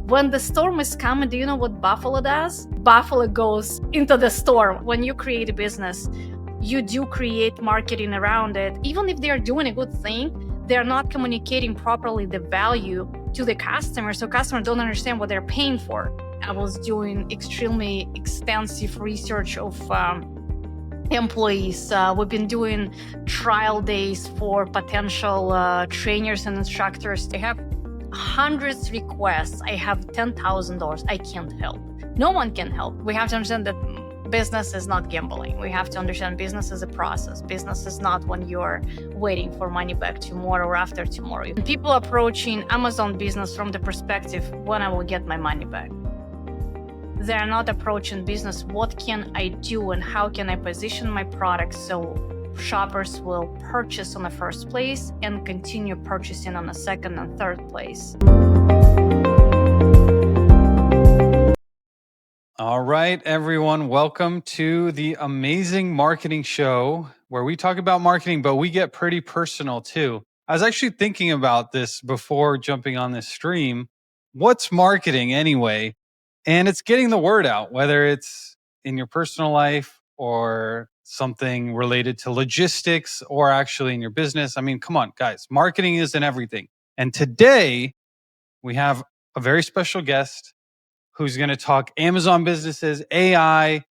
When the storm is coming, do you know what Buffalo does? Buffalo goes into the storm. When you create a business, you do create marketing around it. Even if they're doing a good thing, they're not communicating properly the value to the customer, so customers don't understand what they're paying for. I was doing extremely extensive research of employees. We've been doing trial days for potential trainers and instructors. I have hundreds requests. I have $10,000. I can't help. No one can help. We have to understand that business is not gambling. We have to understand business is a process. Business is not when you're waiting for money back tomorrow or after tomorrow. People approaching Amazon business from the perspective, when I will get my money back. They're not approaching business, what can I do and how can I position my product so shoppers will purchase on the first place and continue purchasing on the second and third place. All right, everyone, welcome to the Amazing Marketing Show, where we talk about marketing, but we get pretty personal too. I was actually thinking about this before jumping on this stream. What's marketing anyway? And it's getting the word out, whether it's in your personal life or something related to logistics or actually in your business. I mean, come on, guys, marketing is in everything. And today we have a very special guest who's going to talk Amazon businesses, AI,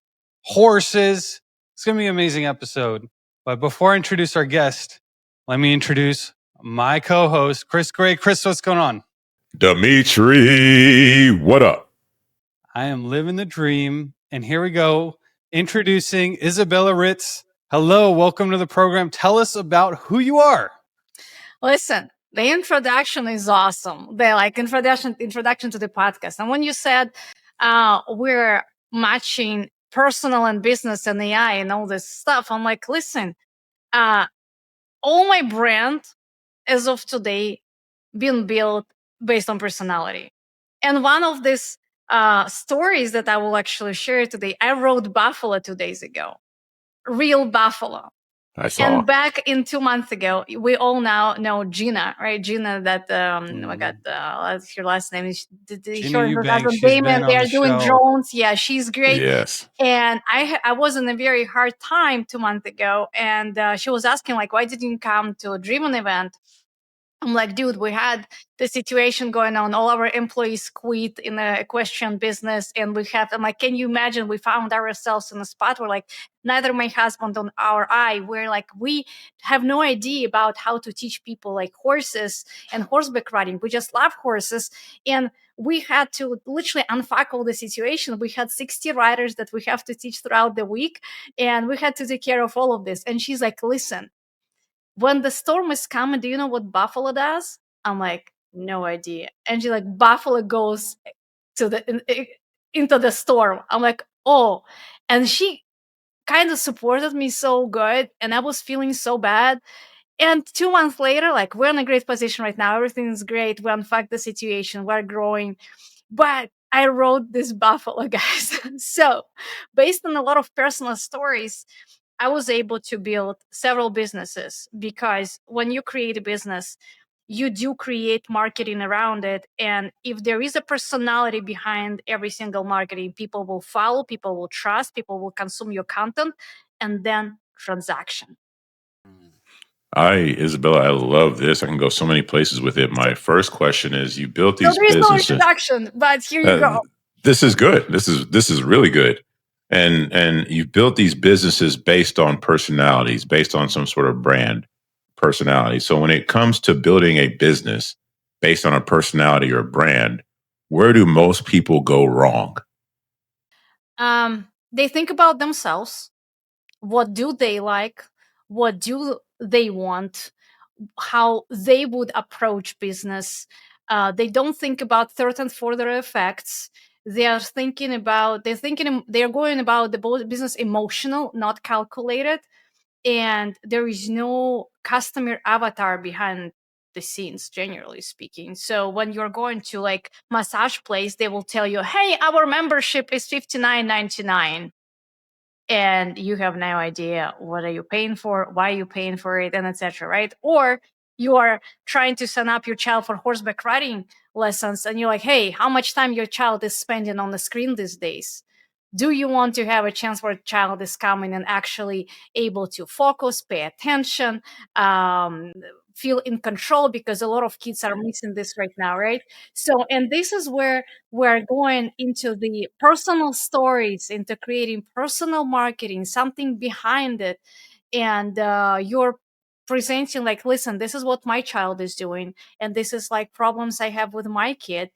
horses. It's going to be an amazing episode. But before I introduce our guest, let me introduce my co-host, Chris Gray. Chris, what's going on? Dimitri, what up? I am living the dream. And here we go. Introducing Izabella Ritz. Hello, welcome to the program. Tell us about who you are. Listen, the introduction is awesome. The introduction to the podcast. And when you said we're matching personal and business and AI and all this stuff, I'm like, listen, all my brand as of today been built based on personality. And one of these stories that I will actually share today, I rode Buffalo 2 days ago. Real Buffalo. I saw. And back in 2 months ago, we all now know Gina, right? Gina, that I got her last name is Gina Eubanks. She's been on they're the doing show. drones. Yeah, she's great. Yes. And I was in a very hard time 2 months ago, and she was asking like, why didn't you come to a Driven event? I'm like, dude, we had the situation going on. All our employees quit in the equestrian business. And I'm like, can you imagine? We found ourselves in a spot where like neither my husband or I, where like we have no idea about how to teach people like horses and horseback riding. We just love horses. And we had to literally unfuckle the situation. We had 60 riders that we have to teach throughout the week. And we had to take care of all of this. And she's like, listen, when the storm is coming, do you know what Buffalo does? I'm like, no idea. And she's like, Buffalo goes into the storm. I'm like, oh. And she kind of supported me so good. And I was feeling so bad. And 2 months later, like, we're in a great position right now. Everything is great. We unfucked the situation. We're growing. But I wrote this Buffalo, guys. So based on a lot of personal stories, I was able to build several businesses, because when you create a business, you do create marketing around it. And if there is a personality behind every single marketing, people will follow, people will trust, people will consume your content, and then transaction. Izabella, I love this. I can go so many places with it. My first question is, you built these So there is no businesses. introduction, but here you go. This is good. This is really good. And you built these businesses based on personalities, based on some sort of brand personality. So when it comes to building a business based on a personality or brand, where do most people go wrong? They think about themselves. What do they like? What do they want? How they would approach business. They don't think about third and further effects. They're going about the business emotional, not calculated. And there is no customer avatar behind the scenes, generally speaking. So when you're going to like massage place, they will tell you, hey, our membership is $59.99. And you have no idea what are you paying for, why are you paying for it, and etc. Right? Or You are trying to sign up your child for horseback riding lessons, and you're like, hey, how much time your child is spending on the screen these days? Do you want to have a chance where a child is coming and actually able to focus, pay attention, feel in control? Because a lot of kids are missing this right now, right? So, and this is where we're going into the personal stories, into creating personal marketing, something behind it. And you're presenting like, listen, this is what my child is doing, and this is like problems I have with my kid.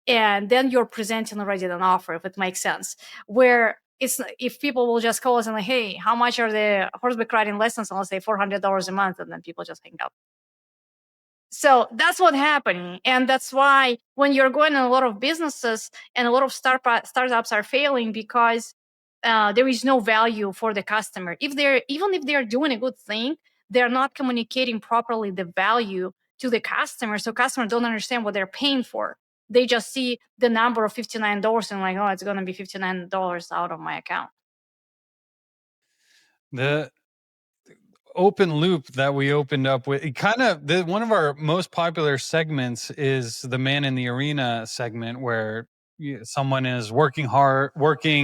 And then you're presenting already an offer, if it makes sense, where it's, if people will just call us and like, hey, how much are the horseback riding lessons, and I'll say $400 a month, and then people just hang up. So that's what's happening. And that's why when you're going in a lot of businesses and a lot of startups are failing, because there is no value for the customer. Even if they're doing a good thing, they're not communicating properly the value to the customer. So customers don't understand what they're paying for. They just see the number of $59 and like, oh, it's going to be $59 out of my account. The open loop that we opened up with, it kind of, one of our most popular segments is the man in the arena segment, where someone is working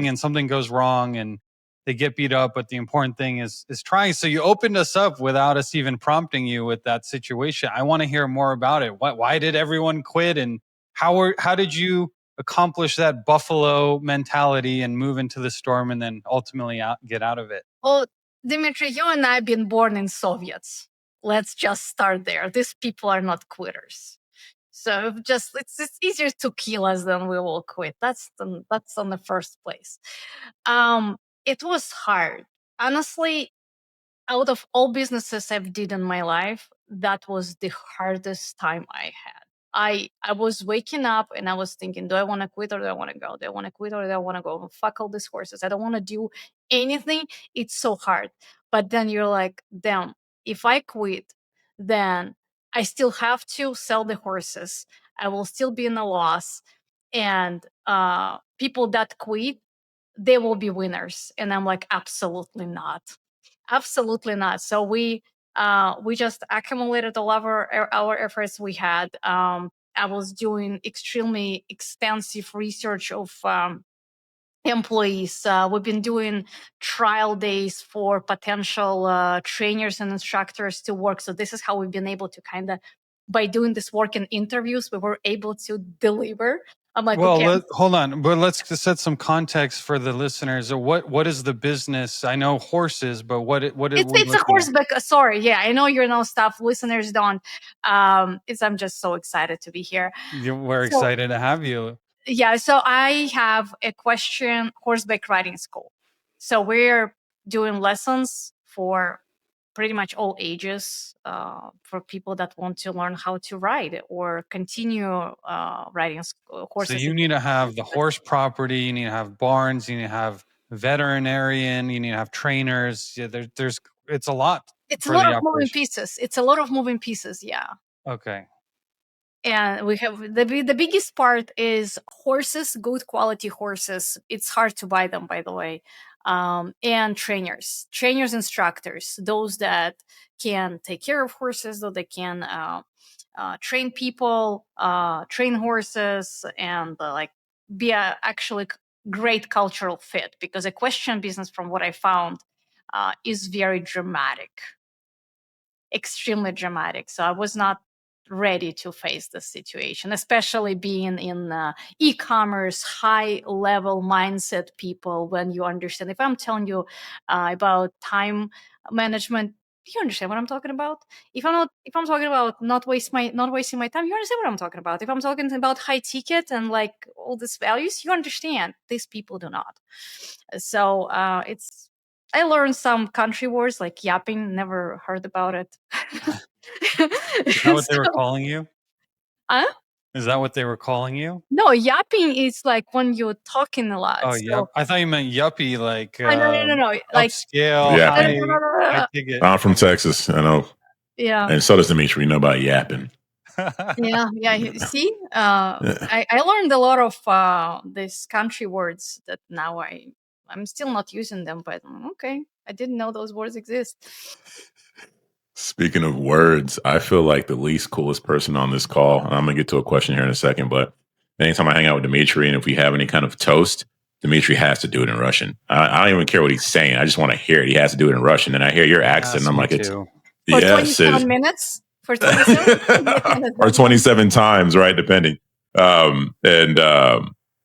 and something goes wrong and they get beat up, but the important thing is trying. So you opened us up without us even prompting you with that situation. I want to hear more about it. Why did everyone quit, and how did you accomplish that buffalo mentality and move into the storm and then ultimately get out of it? Well, Dimitri, you and I have been born in Soviets. Let's just start there. These people are not quitters. So just it's easier to kill us than we will quit. That's on the first place. It was hard. Honestly, out of all businesses I've did in my life, that was the hardest time I had. I was waking up and I was thinking, do I want to quit or do I want to go? Do I want to quit or do I want to go? Fuck all these horses. I don't want to do anything. It's so hard. But then you're like, damn, if I quit, then I still have to sell the horses. I will still be in a loss. And people that quit, they will be winners. And I'm like, absolutely not. Absolutely not. So we just accumulated all of our efforts we had. I was doing extremely extensive research of employees. We've been doing trial days for potential trainers and instructors to work. So this is how we've been able to kind of, by doing this work in interviews, we were able to deliver. I'm like, well, okay. hold on, but let's set some context for the listeners. What is the business? I know horses, but what are we it's a looking at? horseback. Sorry, yeah, I know you know stuff. Listeners don't. I'm just so excited to be here. We're So excited to have you. yeah, so I have equestrian horseback riding school. So we're doing lessons for pretty much all ages, for people that want to learn how to ride or continue riding So horses. you need to have the horse property, you need to have barns, you need to have veterinarian, you need to have trainers. Yeah, there's it's a lot. It's a For lot the of moving operation. pieces. It's a lot of moving pieces. Yeah. Okay. And we have the biggest part is horses, good quality horses. It's hard to buy them, by the way. And trainers, instructors, those that can take care of horses, though they can train people, train horses, and like be a actually great cultural fit. Because equestrian business, from what I found, is very dramatic, extremely dramatic. So I was not ready to face this situation, especially being in e-commerce, high level mindset people. When you understand, if I'm telling you about time management, you understand what I'm talking about. If I'm talking about not wasting my time, you understand what I'm talking about. If I'm talking about high ticket and like all these values, you understand. These people do not. So I learned some country words like yapping. Never heard about it. Is that what they were calling you? Huh? Is that what they were calling you? No, yapping is like when you're talking a lot. Oh, So, yeah. I thought you meant yuppie, like no. Like, upscale, Yapping. high ticket. I'm from Texas. I know. yeah. And so does Dimitri. We know about yapping. Yeah. See, Yeah. I learned a lot of these country words that now I'm still not using them, but okay, I didn't know those words exist. Speaking of words, I feel like the least coolest person on this call, and I'm going to get to a question here in a second, but anytime I hang out with Dimitri and if we have any kind of toast, Dimitri has to do it in Russian. I don't even care what he's saying. I just want to hear it. He has to do it in Russian. And I hear your accent, and I'm like, too. For yes, 27 minutes? For 27? or 27 times, right? Depending. And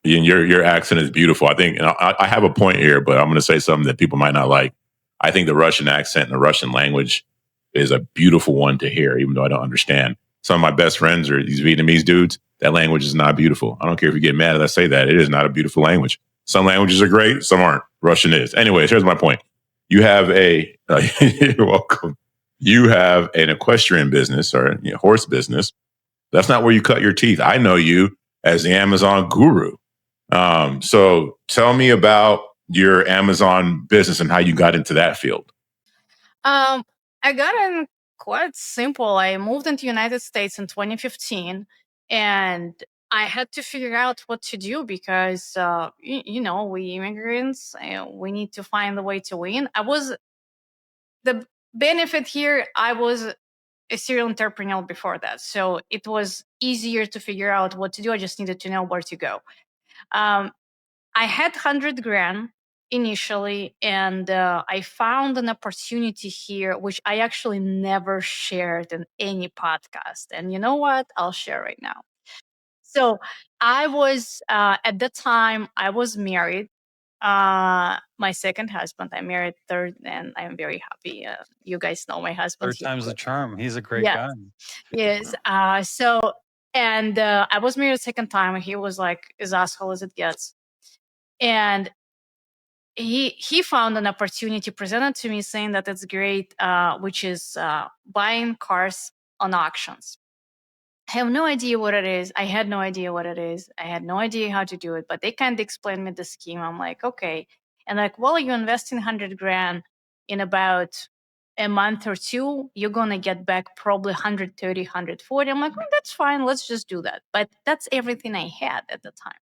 your accent is beautiful. I think, and I have a point here, but I'm going to say something that people might not like. I think the Russian accent and the Russian language is a beautiful one to hear, even though I don't understand. Some of my best friends are these Vietnamese dudes. That language is not beautiful. I don't care if you get mad as I say that. It is not a beautiful language. Some languages are great, some aren't. Russian is. Anyways, here's my point. You have you're welcome. You have an equestrian business or horse business. That's not where you cut your teeth. I know you as the Amazon guru. So tell me about your Amazon business and how you got into that field. I got in quite simple. I moved into the United States in 2015, and I had to figure out what to do because, we immigrants, we need to find a way to win. The benefit here, I was a serial entrepreneur before that. So it was easier to figure out what to do. I just needed to know where to go. I had 100 grand initially, and I found an opportunity here, which I actually never shared in any podcast. And you know what? I'll share right now. So I was, at the time, I was married. My second husband, I married third, and I'm very happy. You guys know my husband. Third time's the charm. He's a great guy. Yes. And I was married a second time. He was like as asshole as it gets. And he found an opportunity presented to me saying that it's great, which is buying cars on auctions. I have no idea what it is. I had no idea what it is. I had no idea how to do it, but they kind of explained me the scheme. I'm like, okay. And like, well, you invest in 100 grand in about a month or two, you're going to get back probably 130, 140. I'm like, well, that's fine. Let's just do that. But that's everything I had at the time.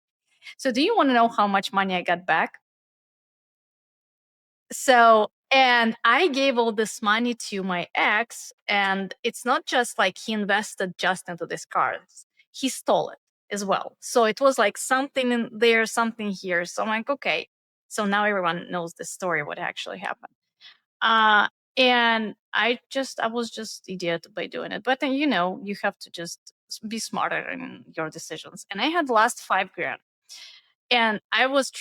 So do you want to know how much money I got back? So, and I gave all this money to my ex, and it's not just like he invested just into these cars, he stole it as well. So it was like something in there, something here. So I'm like, okay. So now everyone knows the story, what actually happened. And I was just idiot by doing it. But then, you have to just be smarter in your decisions. And I had lost 5 grand. And I was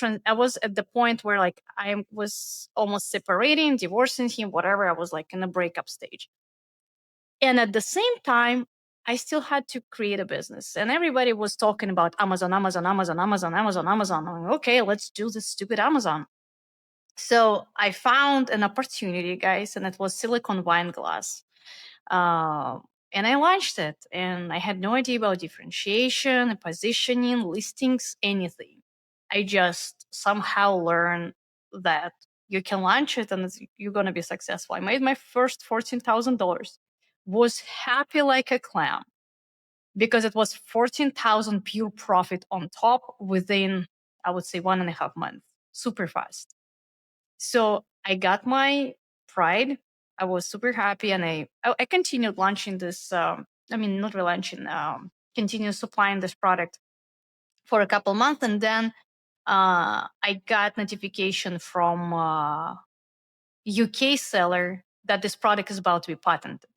at the point where like I was almost separating, divorcing him, whatever. I was like in a breakup stage. And at the same time, I still had to create a business. And everybody was talking about Amazon, Amazon, Amazon, Amazon, Amazon, Amazon. I'm like, okay, let's do this stupid Amazon. So I found an opportunity, guys, and it was silicone wine glass. And I launched it, and I had no idea about differentiation, positioning, listings, anything. I just somehow learned that you can launch it and you're going to be successful. I made my first $14,000, was happy like a clam because it was 14,000 pure profit on top within, I would say, 1.5 months, super fast. So I got my pride. I was super happy, and I continued launching this. Not relaunching. Continued supplying this product for a couple months, and then I got notification from UK seller that this product is about to be patented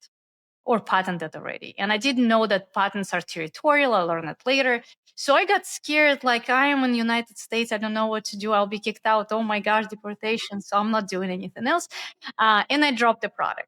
or patented already. And I didn't know that patents are territorial. I learned it later. So I got scared, like I am in the United States. I don't know what to do. I'll be kicked out. Oh my gosh, deportation. So I'm not doing anything else. And I dropped the product.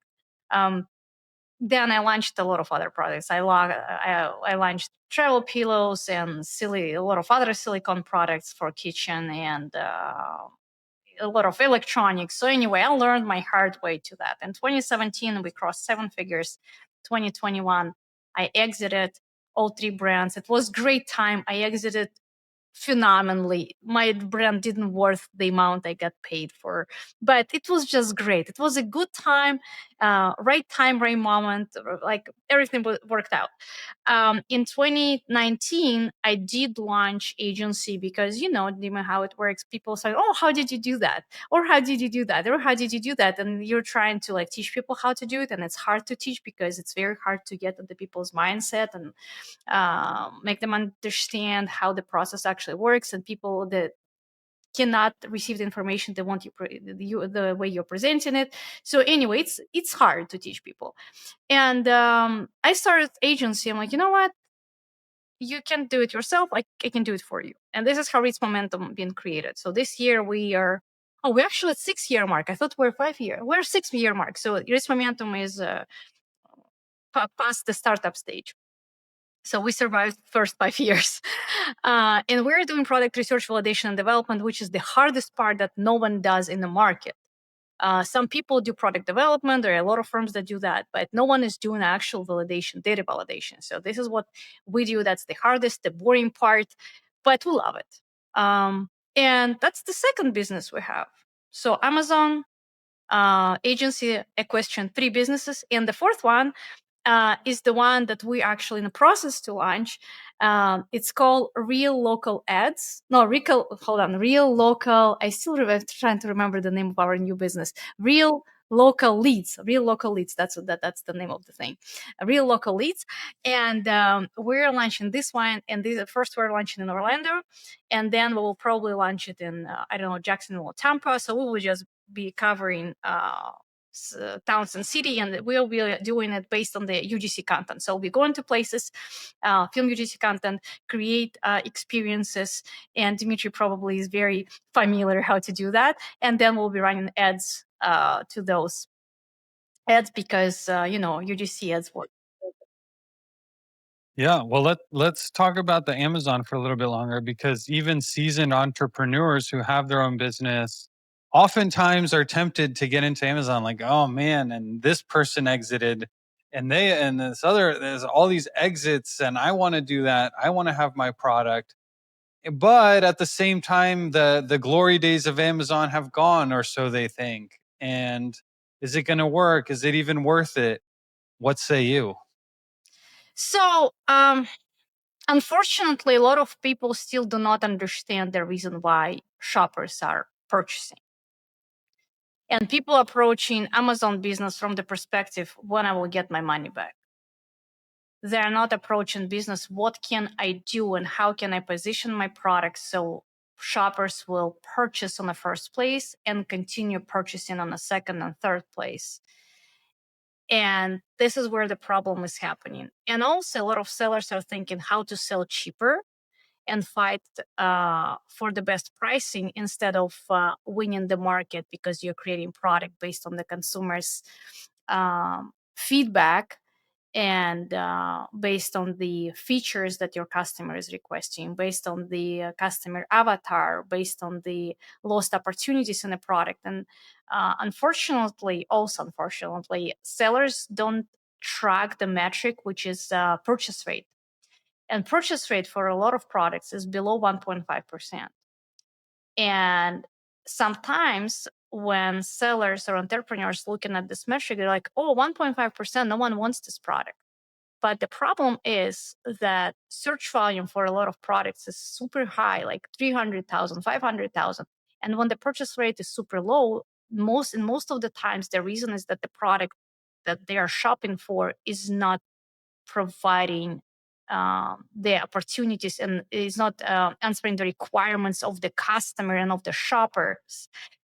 Then I launched a lot of other products. I launched travel pillows and a lot of other silicone products for kitchen and a lot of electronics. So anyway, I learned my hard way to that. In 2017, we crossed 7 figures. 2021, I exited all 3 brands. It was great time. I exited phenomenally. My brand didn't worth the amount I got paid for, but it was just great. It was a good time, right moment, like everything worked out. In 2019, I did launch agency because, Dima, how it works. People say, "Oh, how did you do that?" Or "How did you do that?" Or "How did you do that?" And you're trying to like teach people how to do it, and it's hard to teach because it's very hard to get into people's mindset and make them understand how the process actually works. And people that cannot receive the information they want the way you're presenting it. So anyway, it's hard to teach people. And I started agency. I'm like, you know what? You can do it yourself. I can do it for you. And this is how Reach Momentum been created. So this year we're actually at 6-year mark. I thought we're 5-year. We're 6-year mark. So Reach Momentum is past the startup stage. So we survived first 5 years. And we're doing product research, validation, and development, which is the hardest part that no one does in the market. Some people do product development. There are a lot of firms that do that, but no one is doing actual validation, data validation. So this is what we do. That's the hardest, the boring part, but we love it. And that's the second business we have. So Amazon, agency, Equestrian, 3 businesses. And the fourth one is the one that we're actually in the process to launch. It's called Real Local Ads. No, Real Local. I still trying to remember the name of our new business. Real Local Leads. Real Local Leads. That's the name of the thing. Real Local Leads. And we're launching this one. And first we're launching in Orlando, and then we will probably launch it in I don't know, Jacksonville or Tampa. So we will just be covering towns and city, and we'll be doing it based on the UGC content. So we go into places, film UGC content, create experiences, and Dimitri probably is very familiar how to do that. And then we'll be running ads to those ads because UGC ads work. Yeah, well, let's talk about the Amazon for a little bit longer, because even seasoned entrepreneurs who have their own business oftentimes are tempted to get into Amazon, like, oh man, and this person exited, and there's all these exits, and I want to do that. I want to have my product. But at the same time, the glory days of Amazon have gone, or so they think. And is it going to work? Is it even worth it? What say you? So, unfortunately, a lot of people still do not understand the reason why shoppers are purchasing. And people approaching Amazon business from the perspective, when I will get my money back. They're not approaching business, what can I do and how can I position my product so shoppers will purchase on the first place and continue purchasing on the second and third place. And this is where the problem is happening. And also, a lot of sellers are thinking how to sell cheaper and fight for the best pricing instead of winning the market, because you're creating product based on the consumer's feedback and based on the features that your customer is requesting, based on the customer avatar, based on the lost opportunities in the product. And unfortunately, sellers don't track the metric, which is purchase rate. And purchase rate for a lot of products is below 1.5%. And sometimes when sellers or entrepreneurs looking at this metric, they're like, oh, 1.5%, no one wants this product. But the problem is that search volume for a lot of products is super high, like 300,000, 500,000. And when the purchase rate is super low, most of the times the reason is that the product that they are shopping for is not providing the opportunities and is not answering the requirements of the customer and of the shoppers.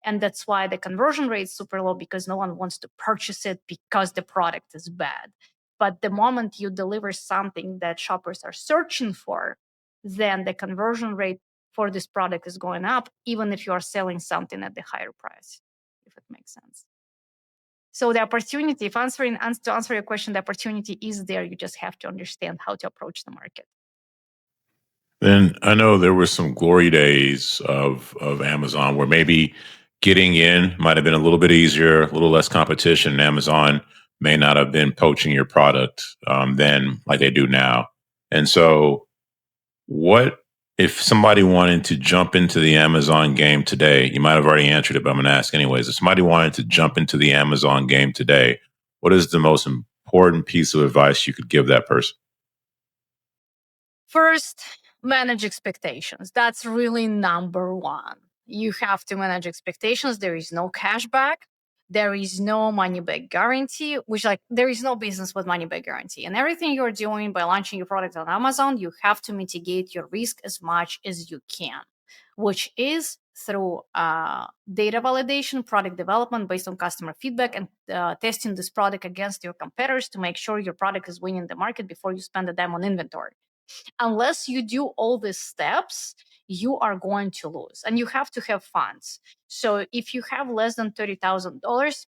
And that's why the conversion rate is super low, because no one wants to purchase it because the product is bad. But the moment you deliver something that shoppers are searching for, then the conversion rate for this product is going up, even if you are selling something at the higher price, if it makes sense. So the opportunity, to answer your question, the opportunity is there. You just have to understand how to approach the market. Then I know there were some glory days of Amazon where maybe getting in might have been a little bit easier, a little less competition. Amazon may not have been poaching your product then like they do now. And so what If somebody wanted to jump into the Amazon game today, you might have already answered it, but I'm going to ask anyways. If somebody wanted to jump into the Amazon game today, what is the most important piece of advice you could give that person? First, manage expectations. That's really number one. You have to manage expectations. There is no cashback. There is no money back guarantee, which like there is no business with money back guarantee. And everything you're doing by launching your product on Amazon, you have to mitigate your risk as much as you can, which is through data validation, product development based on customer feedback, and testing this product against your competitors to make sure your product is winning the market before you spend a dime on inventory. Unless you do all these steps, you are going to lose, and you have to have funds. So if you have less than $30,000,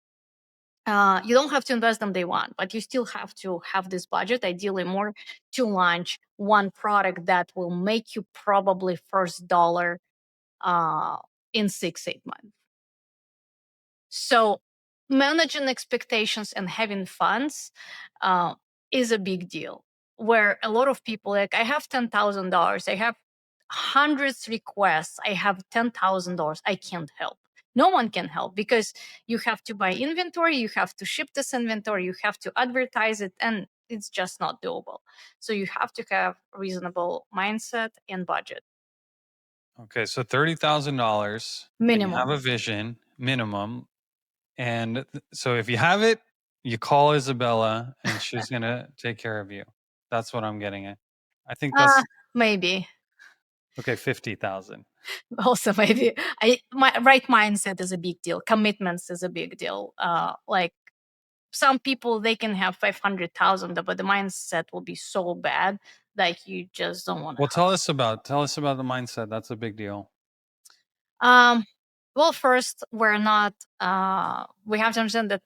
you don't have to invest them day one, but you still have to have this budget, ideally more, to launch one product that will make you probably first dollar in 6-8 months. So managing expectations and having funds is a big deal. Where a lot of people, like, I have $10,000, I have hundreds requests, I have $10,000, I can't help. No one can help because you have to buy inventory, you have to ship this inventory, you have to advertise it, and it's just not doable. So you have to have reasonable mindset and budget. Okay, so $30,000, and you have Minimum. a vision minimum, and so if you have it, you call Izabella, and she's gonna take care of you. That's what I'm getting at. I think that's Maybe. okay. 50,000. Also, maybe my right mindset is a big deal. Commitments is a big deal. Like some people, they can have 500,000, but the mindset will be so bad that you just don't want to. Well, tell us about the mindset. That's a big deal. Well, first, we're not, we have to understand that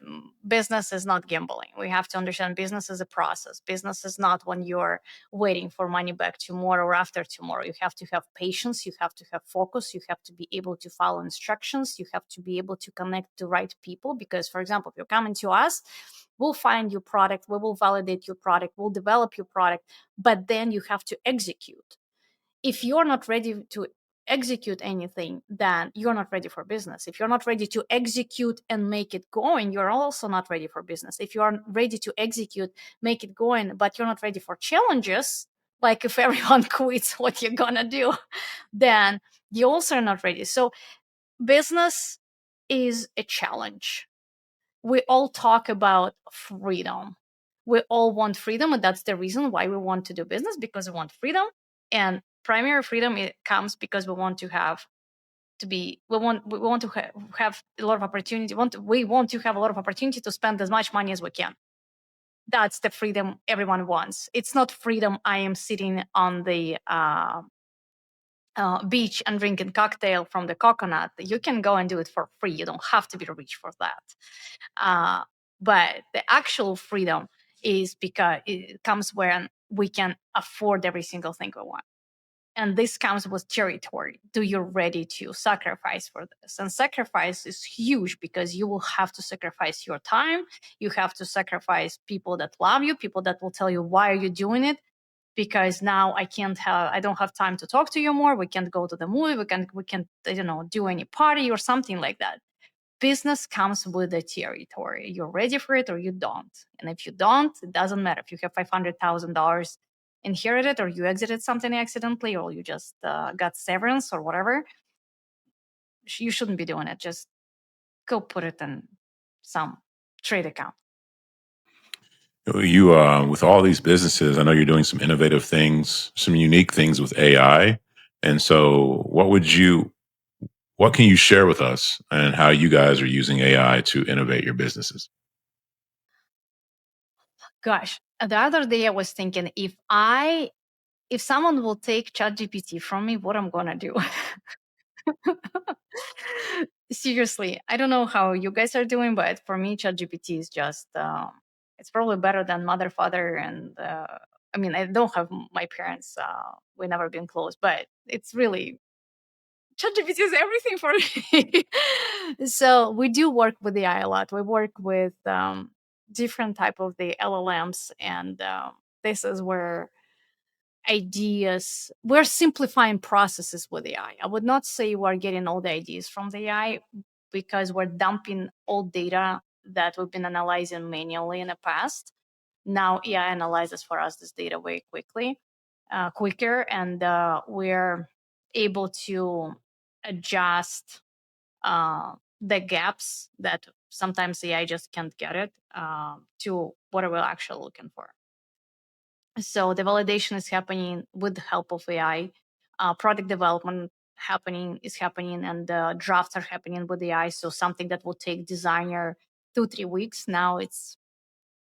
business is not gambling. We have to understand business is a process. Business is not when you're waiting for money back tomorrow or after tomorrow. You have to have patience. You have to have focus. You have to be able to follow instructions. You have to be able to connect to right people. Because, for example, if you're coming to us, we'll find your product, we will validate your product, we'll develop your product, but then you have to execute. If you're not ready to execute anything, then you're not ready for business. If you're not ready to execute and make it going, you're also not ready for business. If you are ready to execute, make it going, but you're not ready for challenges, like if everyone quits, what you're gonna do, then you also are not ready. So business is a challenge. We all talk about freedom. We all want freedom, and that's the reason why we want to do business, because we want freedom. And primary freedom, it comes because we want to have to be we want to have a lot of opportunity. We want to have a lot of opportunity to spend as much money as we can. That's the freedom everyone wants. It's not freedom I am sitting on the beach and drinking cocktail from the coconut. You can go and do it for free. You don't have to be rich for that. But the actual freedom is because it comes when we can afford every single thing we want. And this comes with territory. Do you ready to sacrifice for this? And sacrifice is huge because you will have to sacrifice your time. You have to sacrifice people that love you, people that will tell you, why are you doing it? Because now I don't have time to talk to you more. We can't go to the movie. We can't, do any party or something like that. Business comes with the territory. You're ready for it or you don't. And if you don't, it doesn't matter if you have $500,000 inherited or you exited something accidentally or you just got severance or whatever. You shouldn't be doing it. Just go put it in some trade account. You, with all these businesses, I know you're doing some innovative things, some unique things with AI. And so, what can you share with us and how you guys are using AI to innovate your businesses? Gosh, the other day I was thinking, if someone will take ChatGPT from me, what I'm gonna do? Seriously, I don't know how you guys are doing, but for me, ChatGPT is just, it's probably better than mother, father, and I mean, I don't have my parents. We never been close, but it's really, ChatGPT is everything for me. So we do work with AI a lot. We work with different type of the LLMs, and this is where ideas. We're simplifying processes with AI. I would not say we're getting all the ideas from the AI, because we're dumping old data that we've been analyzing manually in the past. Now AI analyzes for us this data very quicker, and we're able to adjust the gaps that sometimes AI just can't get it, to what we're actually looking for. So the validation is happening with the help of AI. Product development is happening, and drafts are happening with AI. So something that will take designer 2-3 weeks, now it's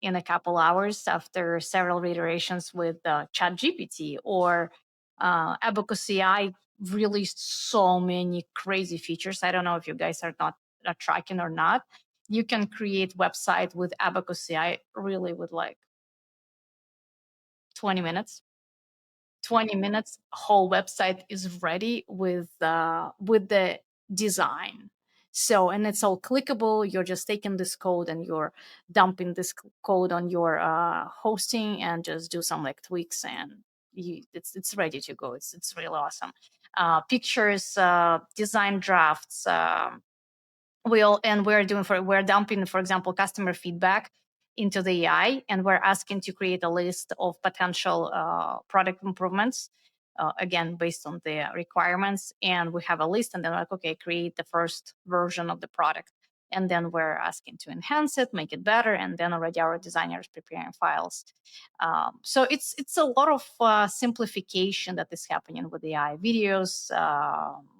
in a couple hours after several iterations with ChatGPT or Abacus.AI. Released so many crazy features. I don't know if you guys are not tracking or not. You can create website with Abacus.AI really with like 20 minutes. 20 minutes, whole website is ready with the design. So, and it's all clickable. You're just taking this code and you're dumping this code on your hosting, and just do some like tweaks, and it's ready to go. It's really awesome. Pictures, design drafts. We're dumping, for example, customer feedback into the AI, and we're asking to create a list of potential product improvements, again based on the requirements. And we have a list, and then like, okay, create the first version of the product, and then we're asking to enhance it, make it better, and then already our designers preparing files. So it's a lot of simplification that is happening with AI, videos,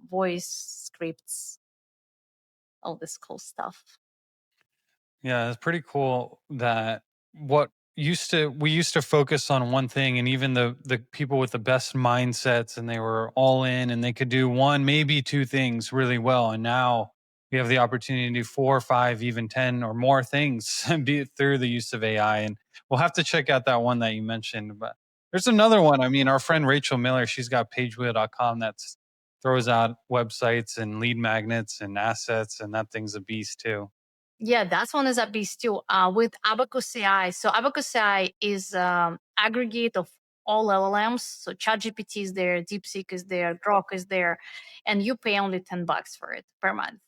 voice scripts, all this cool stuff. Yeah, it's pretty cool that we used to focus on one thing, and even the people with the best mindsets, and they were all in and they could do one, maybe two things really well. And now we have the opportunity to do 4, 5, even 10 or more things through the use of AI. And we'll have to check out that one that you mentioned. But there's another one. I mean, our friend Rachel Miller, she's got pagewheel.com that's throws out websites and lead magnets and assets, and that thing's a beast too. Yeah, that one is a beast too. With Abacus.AI. So Abacus.AI is aggregate of all LLMs. So ChatGPT is there, DeepSeek is there, Grok is there, and you pay only $10 for it per month.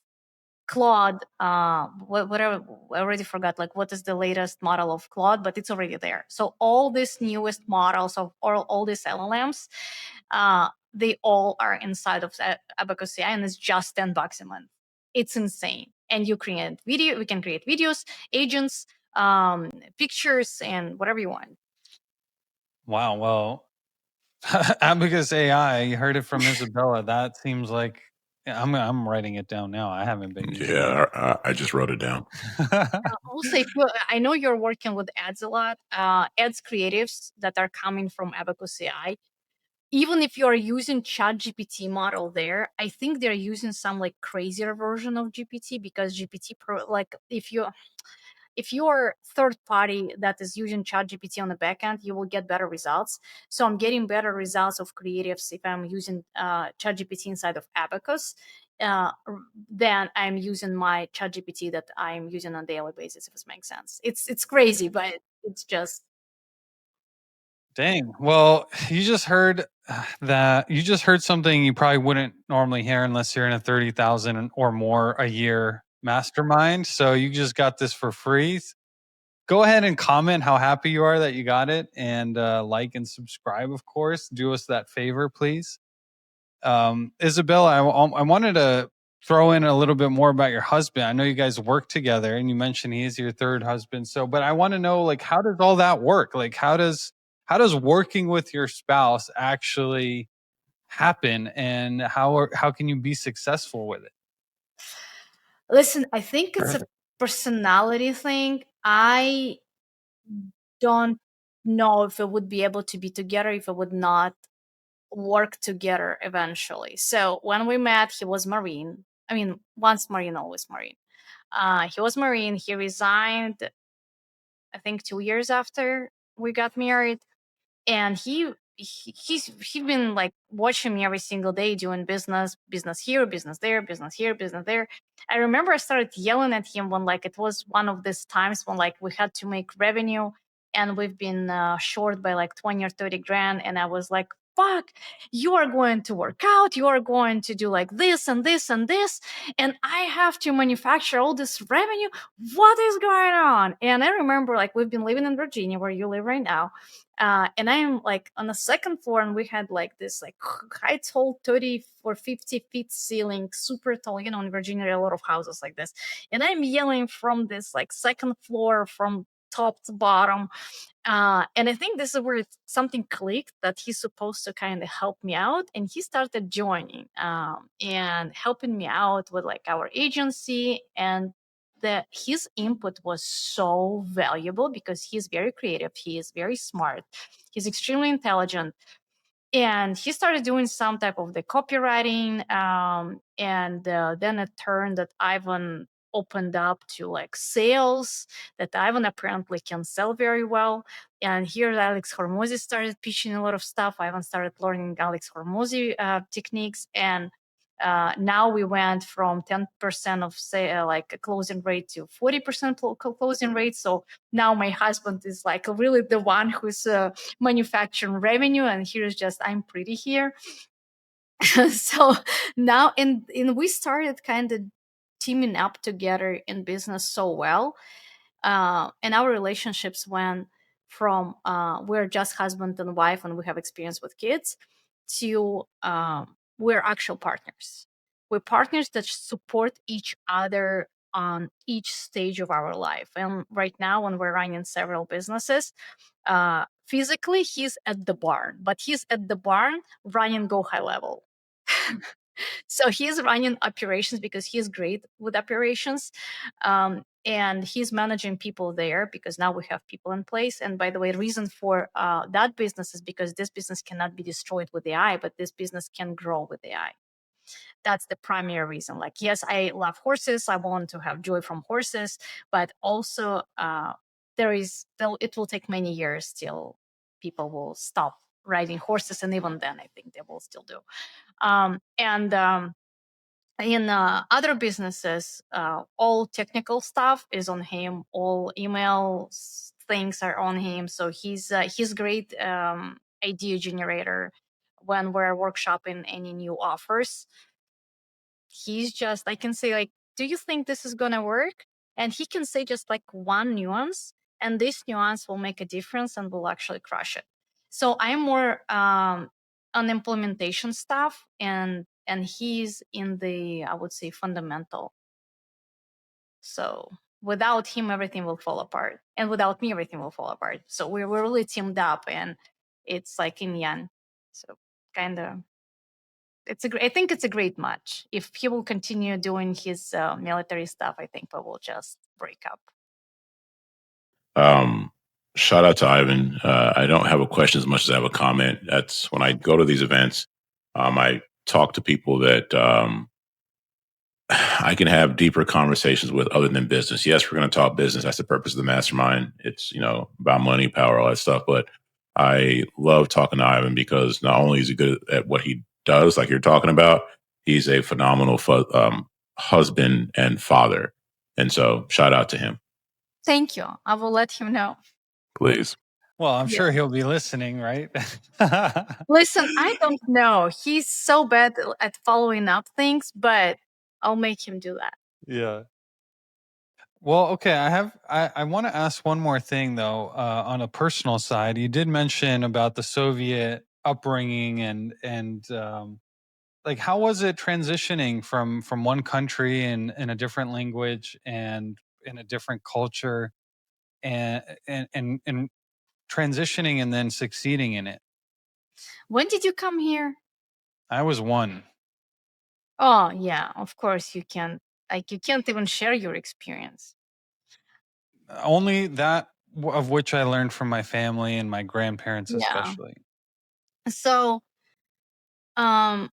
Claude, whatever, I already forgot like what is the latest model of Claude, but it's already there. So all these newest models of all these LLMs, they all are inside of Abacus.AI, and it's just $10 a month. It's insane. And you create video, we can create videos, agents, pictures, and whatever you want. Wow. Well, Abacus AI, you heard it from Izabella. That seems like I'm writing it down now. I haven't been using Yeah, I just wrote it down. Also, I know you're working with ads a lot, ads creatives that are coming from Abacus.AI. Even if you're using ChatGPT model there, I think they're using some like crazier version of GPT, because GPT Pro, like if you're third party that is using ChatGPT on the backend, you will get better results. So I'm getting better results of creatives if I'm using ChatGPT inside of Abacus than I'm using my ChatGPT that I'm using on a daily basis. If this makes sense, it's crazy, but it's just. Dang. Well, you just heard something you probably wouldn't normally hear unless you're in a 30,000 or more a year mastermind. So you just got this for free. Go ahead and comment how happy you are that you got it, and like and subscribe, of course. Do us that favor, please. Izabella, I wanted to throw in a little bit more about your husband. I know you guys work together, and you mentioned he is your third husband. So, but I want to know, like, how does all that work? Like, how does working with your spouse actually happen, and how can you be successful with it? Listen, I think it's a personality thing. I don't know if it would be able to be together if it would not work together eventually. So when we met, he was Marine. I mean, once Marine, always Marine. He was Marine. He resigned, I think, 2 years after we got married, and he's been like watching me every single day doing business here, business there, business here, business there. I remember I started yelling at him when like it was one of these times when like we had to make revenue, and we've been short by like 20 or 30 grand. And I was like, fuck, you are going to work out, you are going to do like this and this and this, and I have to manufacture all this revenue. What is going on? And I remember like we've been living in Virginia, where you live right now. And I'm like on the second floor, and we had like this like high tall 30 or 50 feet ceiling, super tall. You know, in Virginia, there are a lot of houses like this. And I'm yelling from this like second floor, from top to bottom. And I think this is where something clicked, that he's supposed to kind of help me out. And he started joining and helping me out with like our agency. And that his input was so valuable, because he's very creative, he is very smart, he's extremely intelligent. And he started doing some type of the copywriting, and then it turned that Ivan opened up to like sales, that Ivan apparently can sell very well. And here Alex Hormozy started pitching a lot of stuff. Ivan started learning Alex Hormozy techniques. And now we went from 10% of say like a closing rate to 40% closing rate. So now my husband is like really the one who's manufacturing revenue, and here's just I'm pretty here. So now in we started kind of teaming up together in business so well, and our relationships went from we're just husband and wife and we have experience with kids, to we're actual partners. We're partners that support each other on each stage of our life. And right now, when we're running several businesses, physically he's at the barn, but he's at the barn running go high level. So he's running operations because he's great with operations. And he's managing people there because now we have people in place. And by the way, reason for that business is because this business cannot be destroyed with AI, but this business can grow with AI. That's the primary reason. Like, yes, I love horses, I want to have joy from horses, but also it will take many years till people will stop riding horses, and even then I think they will still do. And in other businesses, all technical stuff is on him, all email things are on him. So he's great idea generator. When we're workshopping any new offers, he's just, I can say like, do you think this is gonna work? And he can say just like one nuance, and this nuance will make a difference and will actually crush it. So I'm more on implementation stuff, and he's in the, I would say, fundamental. So without him, everything will fall apart, and without me, everything will fall apart. So we're really teamed up, and it's like in yan. So kind of, I think it's a great match. If he will continue doing his military stuff, I think we will just break up. Shout out to Ivan. I don't have a question as much as I have a comment. That's when I go to these events, I talk to people that I can have deeper conversations with other than business. Yes, we're going to talk business. That's the purpose of the mastermind. It's, about money, power, all that stuff. But I love talking to Ivan because not only is he good at what he does, like you're talking about, he's a phenomenal husband and father. And so shout out to him. Thank you. I will let him know. Please. Well, I'm sure he'll be listening, right? Listen, I don't know. He's so bad at following up things, but I'll make him do that. Yeah. Well, okay. I want to ask one more thing though, on a personal side. You did mention about the Soviet upbringing and like, how was it transitioning from one country in a different language and in a different culture, and transitioning and then succeeding in it? When did you come here? I was one. Oh yeah, of course you can. Like, you can't even share your experience. Only that of which I learned from my family and my grandparents, especially. So, on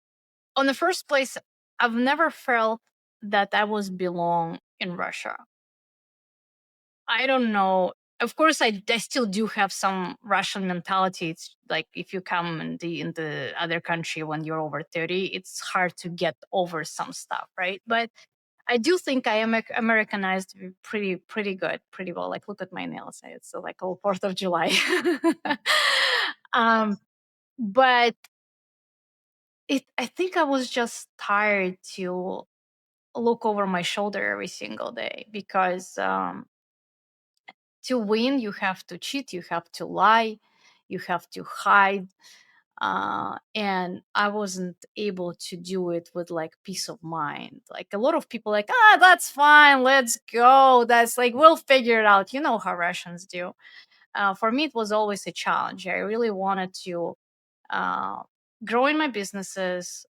the first place, I've never felt that I was belong in Russia. I don't know. Of course, I still do have some Russian mentality. It's like if you come in the other country when you're over 30, it's hard to get over some stuff, right? But I do think I am Americanized pretty good, pretty well. Like, look at my nails. It's like all 4th of July. But I think I was just tired to look over my shoulder every single day, because to win, you have to cheat, you have to lie, you have to hide. And I wasn't able to do it with like peace of mind. Like, a lot of people like, that's fine, let's go. That's like, we'll figure it out. You know how Russians do. For me, it was always a challenge. I really wanted to uh, grow in my businesses,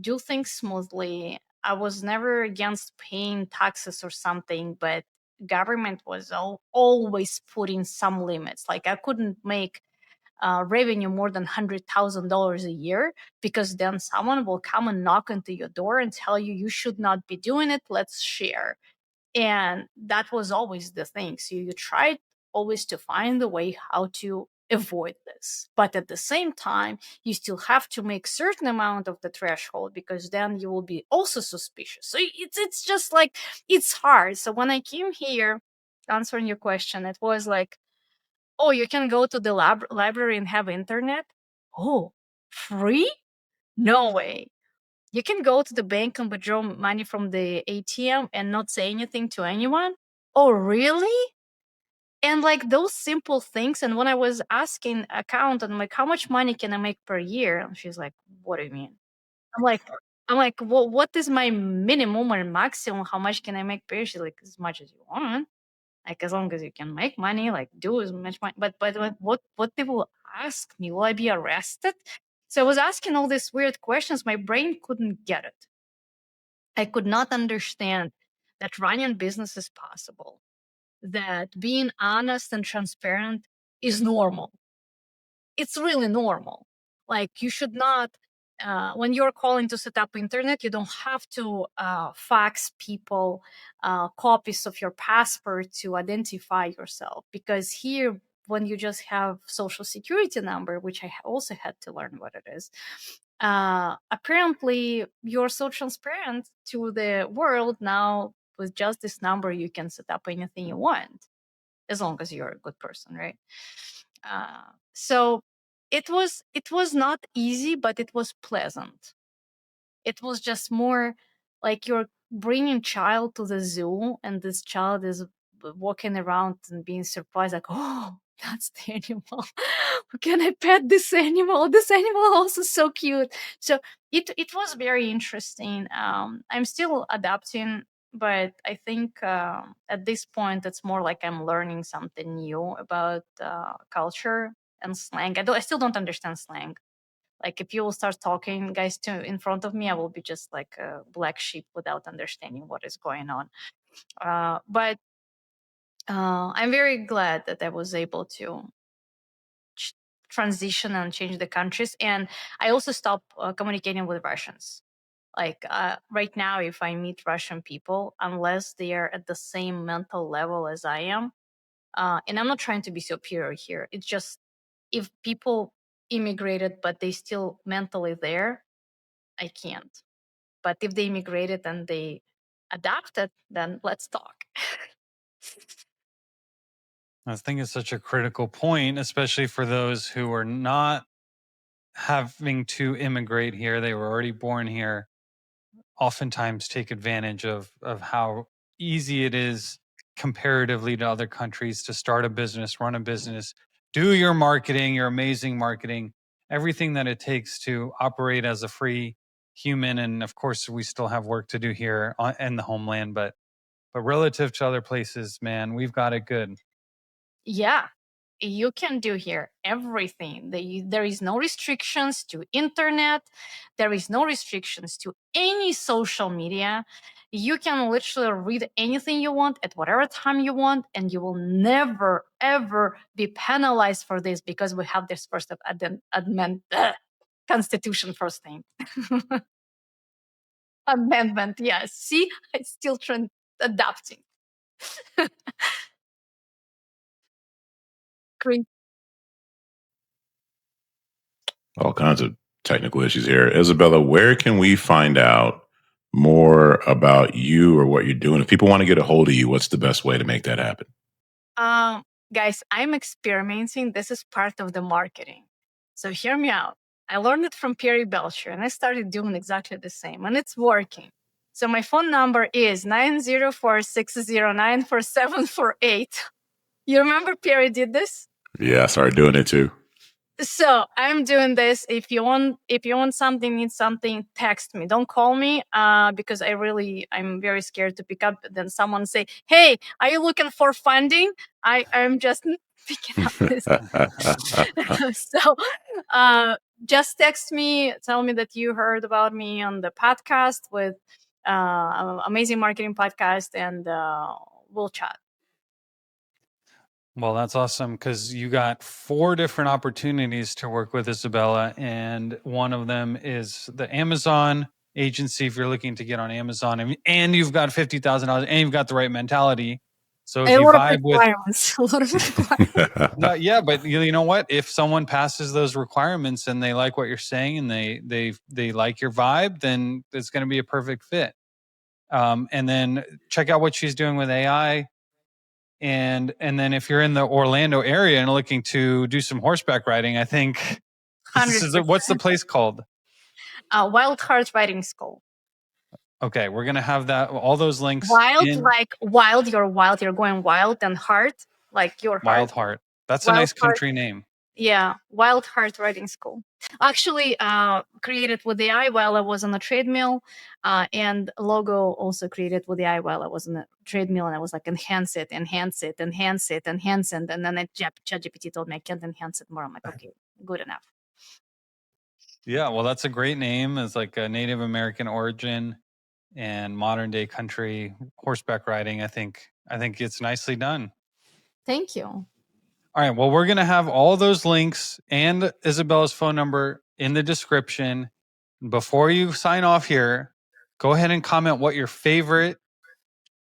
do things smoothly. I was never against paying taxes or something, but government was always putting some limits. Like, I couldn't make revenue more than $100,000 a year, because then someone will come and knock into your door and tell you you should not be doing it. Let's share. And that was always the thing. So you try always to find a way how to avoid this, but at the same time you still have to make certain amount of the threshold, because then you will be also suspicious. So it's just like, it's hard. So when I came here, answering your question, it was like, oh, you can go to the library and have internet. Oh, free? No way. You can go to the bank and withdraw money from the ATM and not say anything to anyone. Oh, really? And like those simple things. And when I was asking accountant, I'm like, how much money can I make per year? And she's like, what do you mean? I'm like, what is my minimum or maximum? How much can I make per year? She's like, as much as you want. Like, as long as you can make money, like do as much money. But what they will ask me? Will I be arrested? So I was asking all these weird questions. My brain couldn't get it. I could not understand that running business is possible, that being honest and transparent is normal. It's really normal. Like, you should not, when you're calling to set up internet, you don't have to fax people copies of your passport to identify yourself, because here, when you just have social security number, which I also had to learn what it is, apparently you're so transparent to the world now. With just this number, you can set up anything you want, as long as you're a good person, right? So it was not easy, but it was pleasant. It was just more like you're bringing child to the zoo, and this child is walking around and being surprised, like, oh, that's the animal. Can I pet this animal? This animal also so cute. So it was very interesting. I'm still adapting, but I think at this point it's more like I'm learning something new about culture and slang. I still don't understand slang. Like, if you will start talking, guys, to in front of me, I will be just like a black sheep without understanding what is going on. But I'm very glad that I was able to transition and change the countries. And I also stopped communicating with Russians. Like, right now, if I meet Russian people, unless they are at the same mental level as I am, and I'm not trying to be superior here. It's just, if people immigrated but they still mentally there, I can't. But if they immigrated and they adapted, then let's talk. I think it's such a critical point, especially for those who are not having to immigrate here. They were already born here. Oftentimes take advantage of how easy it is comparatively to other countries to start a business, run a business, do your marketing, your amazing marketing, everything that it takes to operate as a free human. And of course, we still have work to do here in the homeland, but relative to other places, man, we've got it good. Yeah, you can do here everything. There is no restrictions to internet. There is no restrictions to any social media. You can literally read anything you want at whatever time you want, and you will never ever be penalized for this, because we have this first amendment, constitution first thing. Amendment, yes. See, it's still adapting. Great. All kinds of technical issues here. Isabella, where can we find out more about you or what you're doing, if people want to get a hold of you, what's the best way to make that happen? Guys, I'm experimenting. This is part of the marketing. So hear me out. I learned it from Perry Belcher and I started doing exactly the same and it's working. So my phone number is 904-609-4748. You remember Perry did this? Yeah, I started doing it too. So I'm doing this. If you want something, need something, text me. Don't call me because I'm very scared to pick up. Then someone say, "Hey, are you looking for funding?" I'm just picking up this. So just text me, tell me that you heard about me on the podcast with Amazing Marketing Podcast, and we'll chat. Well, that's awesome because you got 4 different opportunities to work with Izabella, and one of them is the Amazon agency if you're looking to get on Amazon, and you've got $50,000 and you've got the right mentality. So if you vibe with a lot of requirements. no, yeah, but you know what? If someone passes those requirements and they like what you're saying and they like your vibe, then it's going to be a perfect fit. And then check out what she's doing with AI. And then if you're in the Orlando area and looking to do some horseback riding, I think what's the place called? Wild Horse Riding School. Okay, we're gonna have all those links. Like wild, you're going wild, and heart, like your heart. Wild Heart. That's a nice country name. Yeah, Wild Horse Riding School. Actually, created with AI while I was on a treadmill, and logo also created with AI while I was on a treadmill, and I was like, enhance it, and then ChatGPT told me I can't enhance it more. I'm like, okay, good enough. Yeah, well, that's a great name. It's like a Native American origin and modern day country horseback riding. I think it's nicely done. Thank you. All right. Well, we're going to have all those links and Izabella's phone number in the description. Before you sign off here, go ahead and comment what your favorite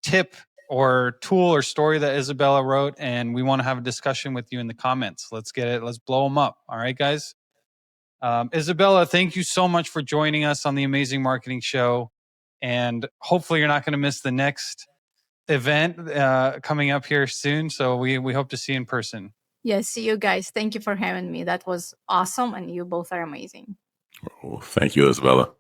tip or tool or story that Izabella wrote. And we want to have a discussion with you in the comments. Let's get it. Let's blow them up. All right, guys. Izabella, thank you so much for joining us on the Amazing Marketing Show. And hopefully you're not going to miss the next event coming up here soon. So we hope to see you in person. Yes, see you guys. Thank you for having me. That was awesome. And you both are amazing. Oh, thank you, Izabella.